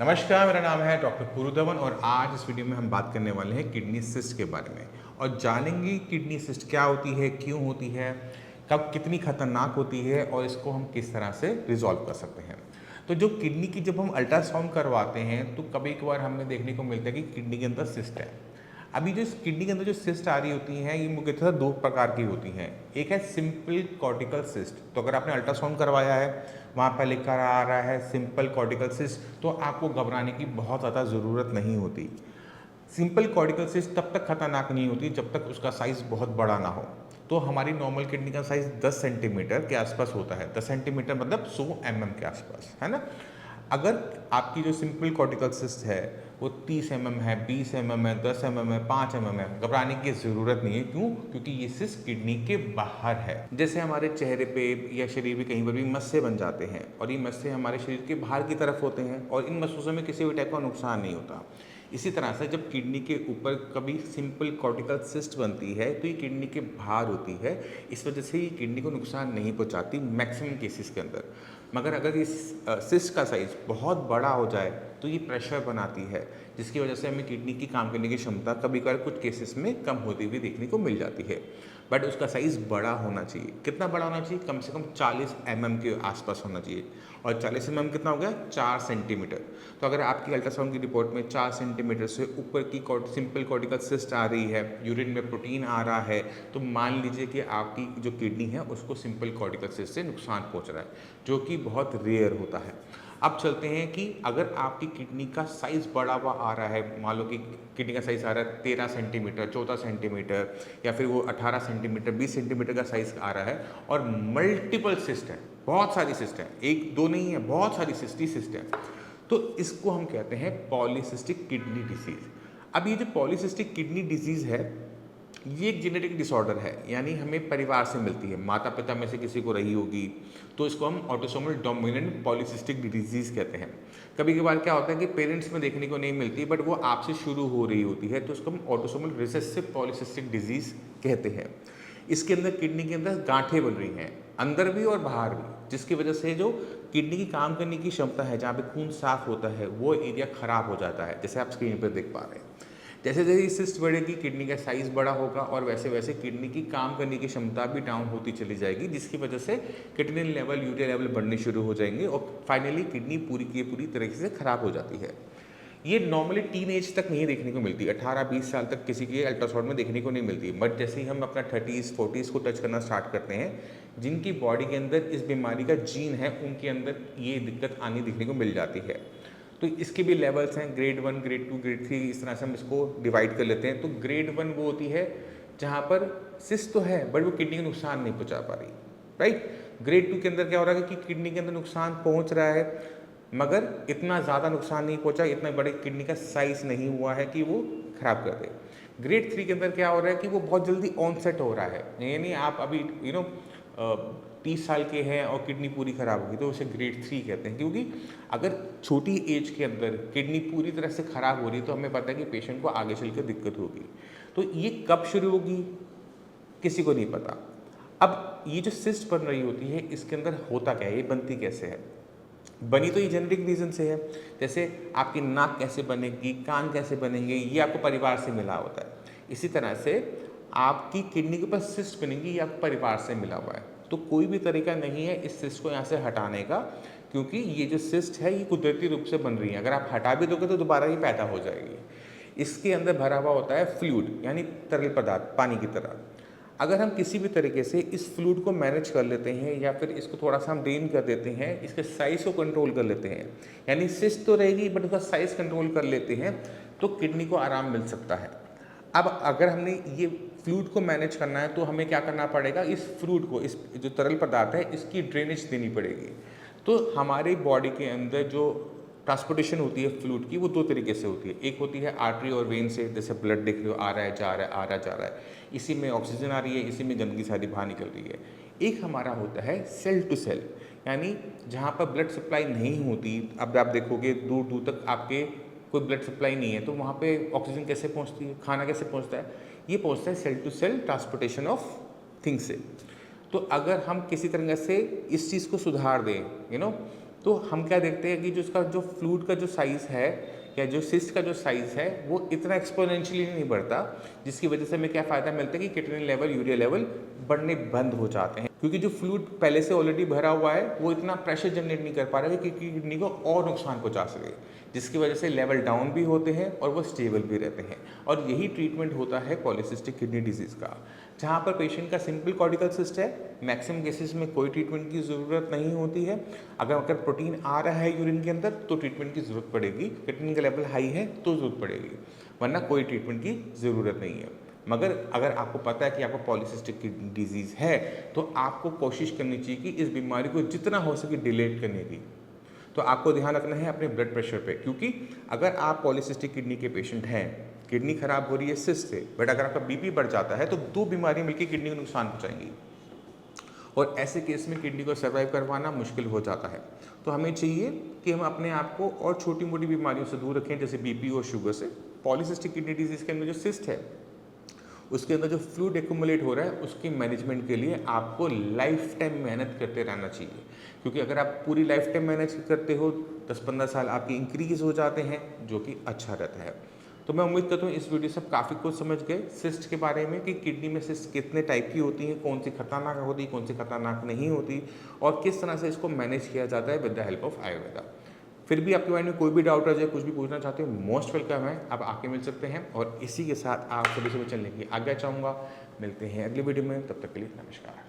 नमस्कार, मेरा नाम है डॉक्टर पुरुधवन और आज इस वीडियो में हम बात करने वाले हैं किडनी सिस्ट के बारे में और जानेंगे किडनी सिस्ट क्या होती है, क्यों होती है, कब कितनी खतरनाक होती है और इसको हम किस तरह से रिजॉल्व कर सकते हैं। तो जो किडनी की जब हम अल्ट्रासाउंड करवाते हैं तो कभी कभार हमें देखने को मिलता है कि किडनी के अंदर सिस्ट है। अभी जो किडनी के अंदर जो सिस्ट आ रही होती हैं ये मुख्यतः दो प्रकार की होती हैं। एक है सिंपल कॉर्टिकल सिस्ट, तो अगर आपने अल्ट्रासाउंड करवाया है वहाँ पर लिखा आ रहा है सिंपल कॉर्टिकल सिस्ट, तो आपको घबराने की बहुत ज़्यादा ज़रूरत नहीं होती। सिंपल कॉर्टिकल सिस्ट तब तक खतरनाक नहीं होती जब तक उसका साइज़ बहुत बड़ा ना हो। तो हमारी नॉर्मल किडनी का साइज़ 10 सेंटीमीटर के आसपास होता है। 10 सेंटीमीटर मतलब 100 के आसपास, है ना। अगर आपकी जो सिंपल कॉर्टिकल सिस्ट है वो 30 है, 20 है, 10 है, 5 है, घबराने की ज़रूरत नहीं है। क्यों? क्योंकि ये सिस्ट किडनी के बाहर है। जैसे हमारे चेहरे पे या शरीर में कहीं पर भी मस्से बन जाते हैं और ये मस्से हमारे शरीर के बाहर की तरफ होते हैं और इन मस्सों से हमें किसी भी टाइप का नुकसान नहीं होता। इसी तरह से जब किडनी के ऊपर कभी सिंपल कॉर्टिकल सिस्ट बनती है तो ये किडनी के बाहर होती है। इस वजह से ये किडनी को नुकसान नहीं पहुंचाती मैक्सिमम केसेस के अंदर। मगर अगर इस सिस्ट का साइज़ बहुत बड़ा हो जाए तो ये प्रेशर बनाती है, जिसकी वजह से हमें किडनी की काम करने की क्षमता कभी कभार कुछ केसेस में कम होती हुई देखने को मिल जाती है। बट उसका साइज़ बड़ा होना चाहिए। कितना बड़ा होना चाहिए? कम से कम 40 के आसपास होना चाहिए। और 40 कितना हो गया? 4 सेंटीमीटर। तो अगर आपकी अल्ट्रासाउंड की रिपोर्ट में 4 सेंटीमीटर से ऊपर की सिंपल कॉर्टिकल सिस्ट आ रही है, यूरिन में प्रोटीन आ रहा है, तो मान लीजिए कि आपकी जो किडनी है उसको सिंपल कॉर्टिकल सिस्ट से नुकसान पहुंच रहा है, जो कि बहुत रेयर होता है। अब चलते हैं कि अगर आपकी किडनी का साइज़ बड़ा हुआ आ रहा है, मान लो कि किडनी का साइज़ आ रहा है 13 सेंटीमीटर, 14 सेंटीमीटर या फिर वो 18 सेंटीमीटर, 20 सेंटीमीटर का साइज़ आ रहा है और मल्टीपल सिस्ट है, बहुत सारी सिस्ट है, एक दो नहीं है, बहुत सारी सिस्ट ही सिस्ट है, तो इसको हम कहते हैं पॉलीसिस्टिक किडनी डिसीज़। अब ये जो पॉलीसिस्टिक किडनी डिजीज़ है ये एक जेनेटिक डिसऑर्डर है, यानी हमें परिवार से मिलती है, माता पिता में से किसी को रही होगी, तो इसको हम ऑटोसोमल डोमिनेंट पॉलीसिस्टिक डिजीज़ कहते हैं। कभी कभार क्या होता है कि पेरेंट्स में देखने को नहीं मिलती बट वो आपसे शुरू हो रही होती है, तो इसको हम ऑटोसोमल रिसेसिव पॉलीसिस्टिक डिजीज़ कहते हैं। इसके अंदर किडनी के अंदर गांठें बन रही हैं, अंदर भी और बाहर भी, जिसकी वजह से जो किडनी की काम करने की क्षमता है, जहाँ पे खून साफ होता है, वो एरिया खराब हो जाता है, जैसे आप स्क्रीन पर देख पा रहे हैं। जैसे जैसे सिस्ट बढ़ेगी किडनी का साइज़ बड़ा होगा और वैसे वैसे किडनी की काम करने की क्षमता भी डाउन होती चली जाएगी, जिसकी वजह से किडनी लेवल, यूरिया लेवल बढ़ने शुरू हो जाएंगे और फाइनली किडनी पूरी की पूरी तरीके से खराब हो जाती है। ये नॉर्मली टीन एज तक नहीं देखने को मिलती, 18-20 साल तक किसी के अल्ट्रासाउंड में देखने को नहीं मिलती। बट जैसे ही हम अपना 30s-40s को टच करना स्टार्ट करते हैं, जिनकी बॉडी के अंदर इस बीमारी का जीन है उनके अंदर ये दिक्कत आनी देखने को मिल जाती है। तो इसके भी लेवल्स हैं, ग्रेड 1, ग्रेड 2, ग्रेड 3, इस तरह से हम इसको डिवाइड कर लेते हैं। तो ग्रेड 1 वो होती है जहाँ पर सिस्ट तो है बट वो किडनी को नुकसान नहीं पहुँचा पा रही, राइट। ग्रेड 2 के अंदर क्या हो रहा है कि किडनी के अंदर नुकसान पहुँच रहा है मगर इतना ज़्यादा नुकसान नहीं पहुँचा, इतना बड़े किडनी का साइज़ नहीं हुआ है कि वो खराब कर दे। ग्रेड 3 के अंदर क्या हो रहा है कि वो बहुत जल्दी ऑनसेट हो रहा है, यानी आप अभी 30 साल के हैं और किडनी पूरी खराब होगी तो उसे ग्रेड 3 कहते हैं। क्योंकि अगर छोटी एज के अंदर किडनी पूरी तरह से खराब हो रही है तो हमें पता है कि पेशेंट को आगे चल कर दिक्कत होगी। तो ये कब शुरू होगी किसी को नहीं पता। अब ये जो सिस्ट बन रही होती है इसके अंदर होता क्या है, ये बनती कैसे है? बनी तो ये जेनेटिक रीज़न से है। जैसे आपकी नाक कैसे बनेगी, कान कैसे बनेंगे, ये आपको परिवार से मिला होता है। इसी तरह से आपकी किडनी के ऊपर सिस्ट बनेगी, ये आपको परिवार से मिला हुआ है। तो कोई भी तरीका नहीं है इस सिस्ट को यहाँ से हटाने का, क्योंकि ये जो सिस्ट है ये कुदरती रूप से बन रही है। अगर आप हटा भी दोगे तो दोबारा ये पैदा हो जाएगी। इसके अंदर भरा हुआ होता है फ्लूइड, यानी तरल पदार्थ, पानी की तरह। अगर हम किसी भी तरीके से इस फ्लूइड को मैनेज कर लेते हैं या फिर इसको थोड़ा सा हम ड्रेन कर देते हैं, इसके साइज़ को कंट्रोल कर लेते हैं, यानी सिस्ट तो रहेगी बट उसका साइज़ कंट्रोल कर लेते हैं, तो किडनी को आराम मिल सकता है। अब अगर हमने ये फ्लूइड को मैनेज करना है तो हमें क्या करना पड़ेगा, इस फ्लूइड को, इस जो तरल पदार्थ है इसकी ड्रेनेज देनी पड़ेगी। तो हमारी बॉडी के अंदर जो ट्रांसपोर्टेशन होती है फ्लूइड की वो दो तरीके से होती है। एक होती है आर्टरी और वेन से, जैसे ब्लड देख रहे हो आ रहा है जा रहा है, आ रहा है जा रहा है, इसी में ऑक्सीजन आ रही है, इसी में गंदगी सारी बाहर निकल रही है। एक हमारा होता है सेल टू सेल, यानी जहाँ पर ब्लड सप्लाई नहीं होती। अब आप देखोगे दूर दूर तक आपके कोई ब्लड सप्लाई नहीं है तो वहाँ पे ऑक्सीजन कैसे पहुँचती है, खाना कैसे पहुँचता है? ये पहुँचता है cell to cell transportation of things से। तो अगर हम किसी तरह से इस चीज़ को सुधार दें, तो हम क्या देखते हैं कि जो उसका जो फ्लूइड का जो साइज़ है या जो सिस्ट का जो साइज़ है वो इतना एक्सपोनेंशियली नहीं बढ़ता, जिसकी वजह से हमें क्या फ़ायदा मिलता है कि किडनी लेवल, यूरिया लेवल बढ़ने बंद हो जाते हैं, क्योंकि जो फ्लूइड पहले से ऑलरेडी भरा हुआ है वो इतना प्रेशर जनरेट नहीं कर पा रहा है कि किडनी को और नुकसान पहुंचा सके, जिसकी वजह से लेवल डाउन भी होते हैं और वो स्टेबल भी रहते हैं। और यही ट्रीटमेंट होता है पॉलीसिस्टिक किडनी डिजीज़ का, जहाँ पर पेशेंट का सिंपल कॉर्टिकल सिस्ट है, मैक्सिमम केसेस में कोई ट्रीटमेंट की ज़रूरत नहीं होती है। अगर प्रोटीन आ रहा है यूरिन के अंदर तो ट्रीटमेंट की ज़रूरत पड़ेगी, क्रिएटिनिन का लेवल हाई है तो ज़रूरत पड़ेगी, वरना कोई ट्रीटमेंट की ज़रूरत नहीं है। मगर अगर आपको पता है कि आपको पॉलीसिस्टिक किडनी डिजीज़ है तो आपको कोशिश करनी चाहिए कि इस बीमारी को जितना हो सके डिलेट करने की। तो आपको ध्यान रखना है अपने ब्लड प्रेशर पे, क्योंकि अगर आप पॉलीसिस्टिक किडनी के पेशेंट हैं, किडनी खराब हो रही है सिस्ट से, बट अगर आपका बीपी बढ़ जाता है तो दो बीमारी मिलकर किडनी को नुकसान पहुंचाएंगी और ऐसे केस में किडनी को सर्वाइव करवाना मुश्किल हो जाता है। तो हमें चाहिए कि हम अपने आप को और छोटी मोटी बीमारियों से दूर रखें, जैसे बीपी और शुगर से। पॉलीसिस्टिक किडनी डिजीज़ के अंदर जो सिस्ट है उसके अंदर जो फ्लूइड एक्यूमुलेट हो रहा है उसकी मैनेजमेंट के लिए आपको लाइफ टाइम मेहनत करते रहना चाहिए, क्योंकि अगर आप पूरी लाइफ टाइम मेहनत करते हो 10-15 साल आपके इंक्रीज हो जाते हैं, जो कि अच्छा रहता है। तो मैं उम्मीद करता हूँ इस वीडियो से आप काफ़ी कुछ समझ गए सिस्ट के बारे में, कि किडनी में सिस्ट कितने टाइप की होती हैं, कौन सी खतरनाक होती है, कौन सी खतरनाक नहीं होती, और किस तरह से इसको मैनेज किया जाता है with the help of Ayurveda. फिर भी आपके माइंड में कोई भी डाउट आ जाए, कुछ भी पूछना चाहते हो, मोस्ट वेलकम है, आप आके मिल सकते हैं। और इसी के साथ आप सभी से चलने की आज्ञा चाहूँगा। मिलते हैं अगली वीडियो में, तब तक के लिए नमस्कार।